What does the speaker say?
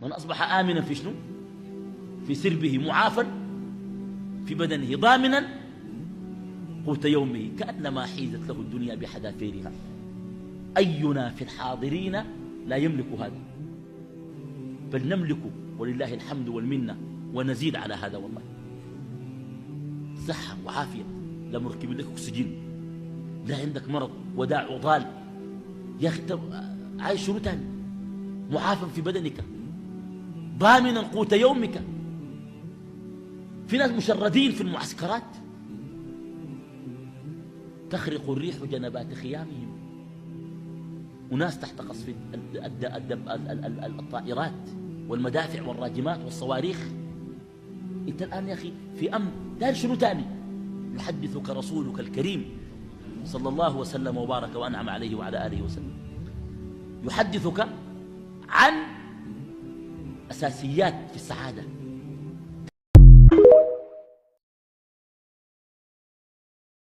من أصبح آمنا في شنو؟ في سربه، معافا في بدنه، ضامنا قوت يومه، كأنما حيزت له الدنيا بحذافيرها. أينا في الحاضرين لا يملك هذا؟ بل نملك ولله الحمد والمنة، ونزيد على هذا والله. صحة وعافية، لا مركب لك أكسجين، لا عندك مرض وداع عضال. يا أخي عايش شنو تاني؟ معافى في بدنك، ضامنا قوت يومك. في ناس مشردين في المعسكرات، تخرق الريح جنبات خيامهم، وناس تحت قصف الطائرات والمدافع والراجمات والصواريخ. انت الآن يا أخي في أمن، دار شنو تاني؟ يحدثك رسولك الكريم صلى الله وسلم وبارك وأنعم عليه وعلى آله وسلم، يحدثك عن أساسيات في السعادة.